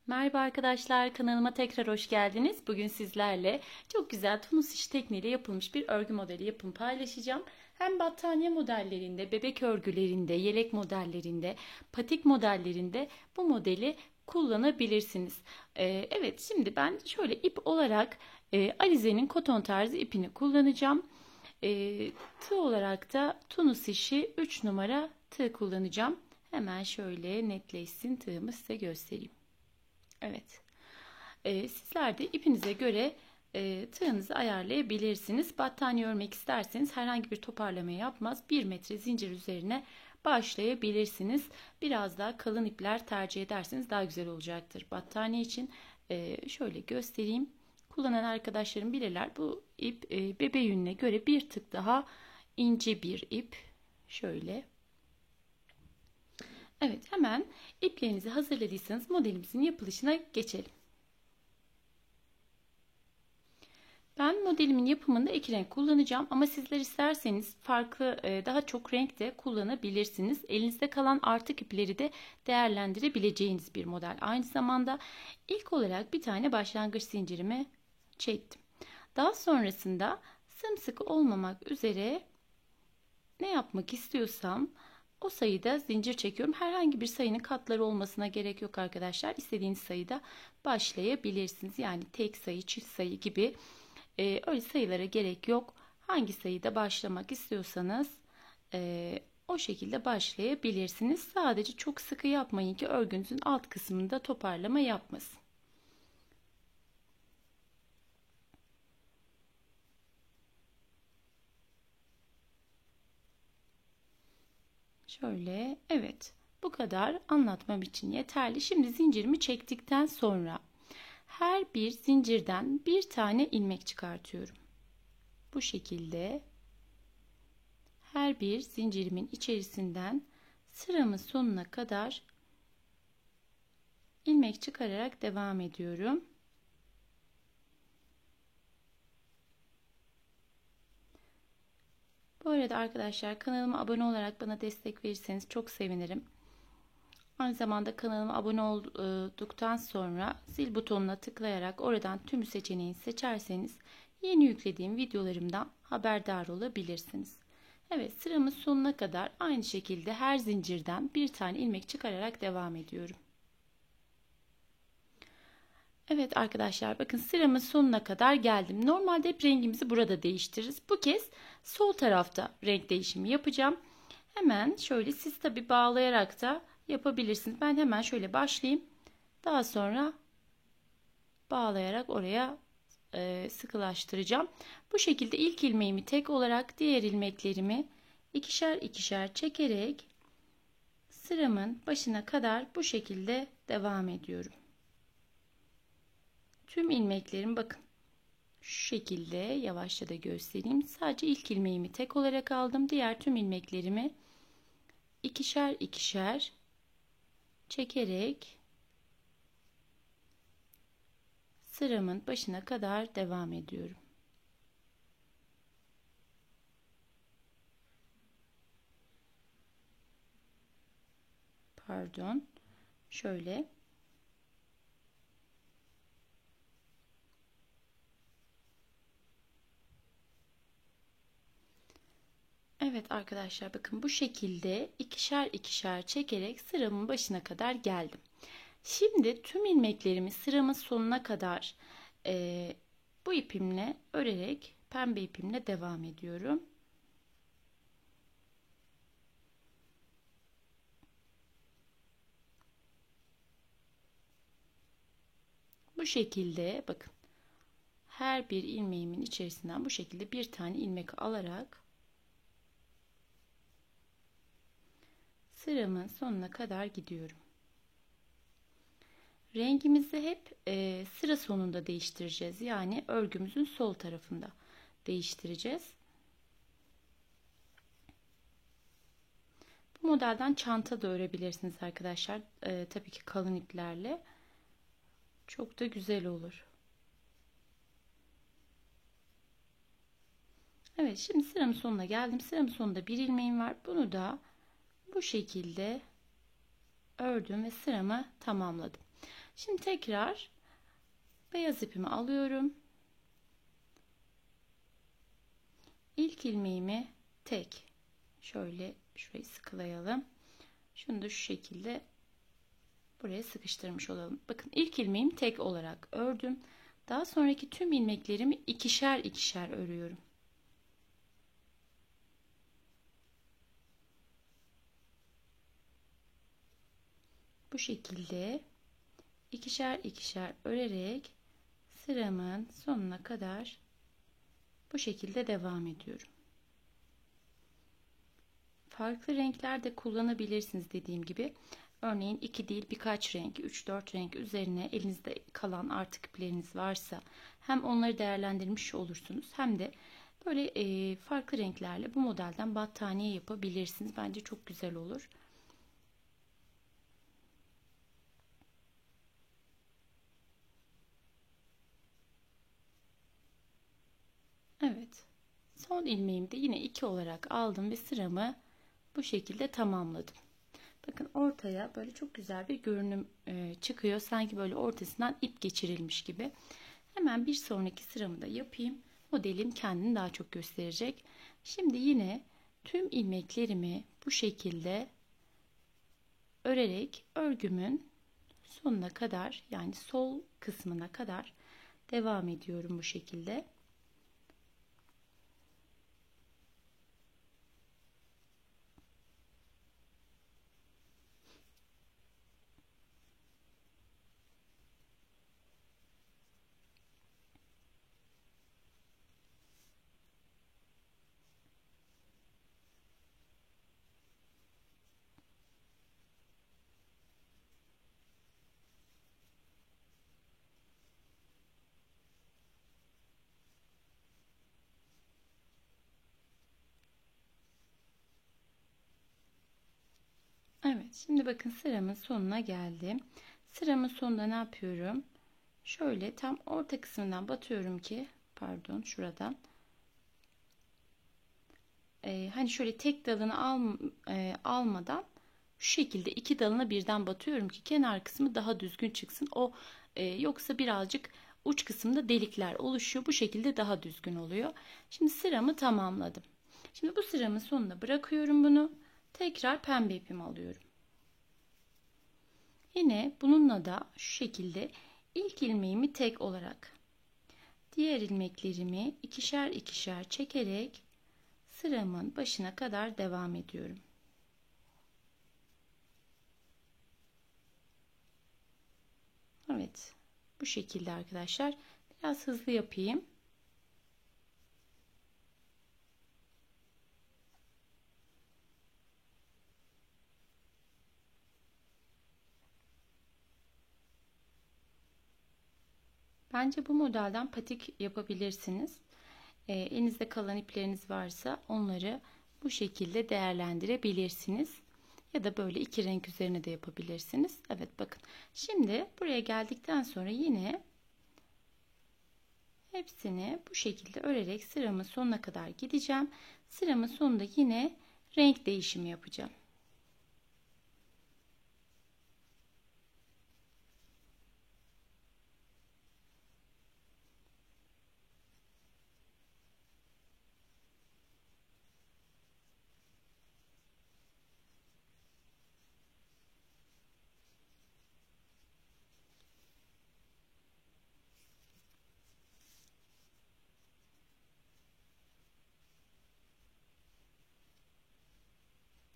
Merhaba arkadaşlar, kanalıma tekrar hoş geldiniz. Bugün sizlerle çok güzel tunus iş tekniğiyle yapılmış bir örgü modeli yapımı paylaşacağım. Hem battaniye modellerinde, bebek örgülerinde, yelek modellerinde, patik modellerinde bu modeli kullanabilirsiniz. Evet, şimdi ben şöyle ip olarak Alize'nin koton tarzı ipini kullanacağım. Tığ olarak da tunus işi 3 numara tığ kullanacağım. Hemen şöyle netleşsin tığımı size göstereyim. Evet. Sizler de ipinize göre tığınızı ayarlayabilirsiniz. Battaniye örmek isterseniz herhangi bir toparlama yapmaz. 1 metre zincir üzerine başlayabilirsiniz. Biraz daha kalın ipler tercih ederseniz daha güzel olacaktır. Battaniye için şöyle göstereyim. Kullanan arkadaşlarım bilirler. Bu ip bebe yününe göre bir tık daha ince bir ip. Şöyle. Evet, hemen iplerinizi hazırladıysanız modelimizin yapılışına geçelim. Ben modelimin yapımında iki renk kullanacağım ama sizler isterseniz farklı daha çok renk de kullanabilirsiniz. Elinizde kalan artık ipleri de değerlendirebileceğiniz bir model. Aynı zamanda ilk olarak bir tane başlangıç zincirimi çektim. Daha sonrasında sımsıkı olmamak üzere ne yapmak istiyorsam o sayıda zincir çekiyorum. Herhangi bir sayının katları olmasına gerek yok arkadaşlar. İstediğiniz sayıda başlayabilirsiniz. Yani tek sayı, çift sayı gibi öyle sayılara gerek yok. Hangi sayıda başlamak istiyorsanız o şekilde başlayabilirsiniz. Sadece çok sıkı yapmayın ki örgünüzün alt kısmında toparlama yapmasın. Şöyle, evet, bu kadar anlatmam için yeterli. Şimdi zincirimi çektikten sonra her bir zincirden bir tane ilmek çıkartıyorum. Bu şekilde her bir zincirimin içerisinden sıramın sonuna kadar ilmek çıkararak devam ediyorum. Bu arada arkadaşlar, kanalıma abone olarak bana destek verirseniz çok sevinirim. Aynı zamanda kanalıma abone olduktan sonra zil butonuna tıklayarak oradan tüm seçeneğini seçerseniz yeni yüklediğim videolarımdan haberdar olabilirsiniz. Evet, sıramın sonuna kadar aynı şekilde her zincirden bir tane ilmek çıkararak devam ediyorum. Evet arkadaşlar, bakın sıramın sonuna kadar geldim. Normalde hep rengimizi burada değiştiririz. Bu kez sol tarafta renk değişimi yapacağım. Hemen şöyle siz tabi bağlayarak da yapabilirsiniz. Ben hemen şöyle başlayayım. Daha sonra bağlayarak oraya sıkılaştıracağım. Bu şekilde ilk ilmeğimi tek olarak, diğer ilmeklerimi ikişer ikişer çekerek sıramın başına kadar bu şekilde devam ediyorum. Tüm ilmeklerim bakın şu şekilde, yavaşça da göstereyim. Sadece ilk ilmeğimi tek olarak aldım. Diğer tüm ilmeklerimi ikişer ikişer çekerek sıramın başına kadar devam ediyorum. Pardon. Şöyle. Evet arkadaşlar, bakın bu şekilde ikişer ikişer çekerek sıramın başına kadar geldim. Şimdi tüm ilmeklerimi sıramın sonuna kadar bu ipimle örerek, pembe ipimle devam ediyorum. Bu şekilde bakın, her bir ilmeğimin içerisinden bu şekilde bir tane ilmek alarak sıramın sonuna kadar gidiyorum. Rengimizi hep sıra sonunda değiştireceğiz. Yani örgümüzün sol tarafında değiştireceğiz. Bu modelden çanta da örebilirsiniz arkadaşlar. Tabii ki kalın iplerle. Çok da güzel olur. Evet, şimdi sıramın sonuna geldim. Sıramın sonunda bir ilmeğim var. Bunu da bu şekilde ördüm ve sıramı tamamladım. Şimdi tekrar beyaz ipimi alıyorum. İlk ilmeğimi tek, şöyle şurayı sıkılayalım. Şunu da şu şekilde buraya sıkıştırmış olalım. Bakın ilk ilmeğimi tek olarak ördüm. Daha sonraki tüm ilmeklerimi ikişer ikişer örüyorum. Bu şekilde ikişer ikişer örerek sıramın sonuna kadar bu şekilde devam ediyorum. Farklı renkler de kullanabilirsiniz dediğim gibi. Örneğin 2 değil birkaç renk, 3-4 renk üzerine elinizde kalan artık ipleriniz varsa hem onları değerlendirmiş olursunuz hem de böyle farklı renklerle bu modelden battaniye yapabilirsiniz. Bence çok güzel olur. Evet. Son ilmeğimi de yine 2 olarak aldım ve sıramı bu şekilde tamamladım. Bakın ortaya böyle çok güzel bir görünüm çıkıyor. Sanki böyle ortasından ip geçirilmiş gibi. Hemen bir sonraki sıramı da yapayım. Modelim kendini daha çok gösterecek. Şimdi yine tüm ilmeklerimi bu şekilde örerek örgümün sonuna kadar, yani sol kısmına kadar devam ediyorum bu şekilde. Evet, şimdi bakın sıramın sonuna geldim. Sıramın sonunda ne yapıyorum? Şöyle tam orta kısmından batıyorum ki, pardon, şuradan. Hani şöyle tek dalını almadan şu şekilde iki dalına birden batıyorum ki kenar kısmı daha düzgün çıksın. Yoksa birazcık uç kısımda delikler oluşuyor. Bu şekilde daha düzgün oluyor. Şimdi sıramı tamamladım. Şimdi bu sıramın sonuna bırakıyorum bunu. Tekrar pembe ipimi alıyorum. Yine bununla da şu şekilde ilk ilmeğimi tek olarak, diğer ilmeklerimi ikişer ikişer çekerek sıramın başına kadar devam ediyorum. Evet, bu şekilde arkadaşlar. Biraz hızlı yapayım. Bence bu modelden patik yapabilirsiniz. Elinizde kalan ipleriniz varsa onları bu şekilde değerlendirebilirsiniz. Ya da böyle iki renk üzerine de yapabilirsiniz. Evet, bakın. Şimdi buraya geldikten sonra yine hepsini bu şekilde örerek sıramın sonuna kadar gideceğim. Sıramın sonunda yine renk değişimi yapacağım.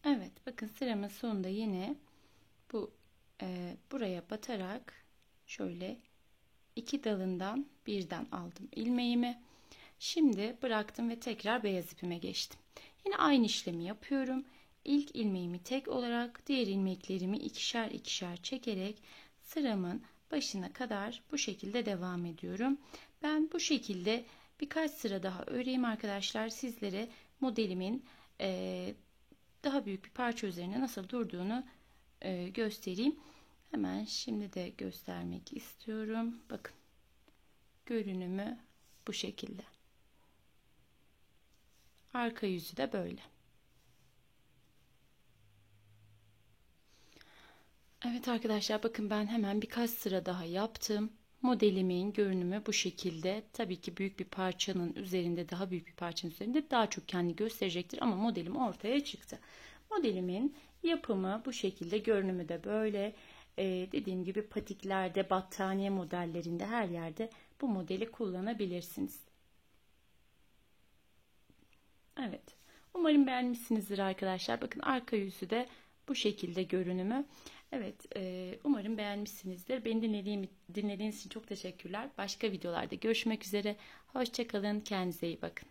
Evet, bakın sıramın sonunda yine bu buraya batarak şöyle iki dalından birden aldım ilmeğimi. Şimdi bıraktım ve tekrar beyaz ipime geçtim. Yine aynı işlemi yapıyorum. İlk ilmeğimi tek olarak, diğer ilmeklerimi ikişer ikişer çekerek sıramın başına kadar bu şekilde devam ediyorum. Ben bu şekilde birkaç sıra daha öreyim arkadaşlar. Sizlere modelimin daha büyük bir parça üzerine nasıl durduğunu göstereyim. Hemen şimdi de göstermek istiyorum. Bakın, görünümü bu şekilde. Arka yüzü de böyle. Evet arkadaşlar, bakın ben hemen birkaç sıra daha yaptım. Modelimin görünümü bu şekilde. Tabii ki büyük bir parçanın üzerinde, daha büyük bir parçanın üzerinde daha çok kendini gösterecektir ama modelim ortaya çıktı. Modelimin yapımı bu şekilde, görünümü de böyle. Dediğim gibi patiklerde, battaniye modellerinde, her yerde bu modeli kullanabilirsiniz. Evet. Umarım beğenmişsinizdir arkadaşlar. Bakın arka yüzü de bu şekilde görünümü. Evet, umarım beğenmişsinizdir. Beni dinlediğiniz için çok teşekkürler. Başka videolarda görüşmek üzere. Hoşça kalın, kendinize iyi bakın.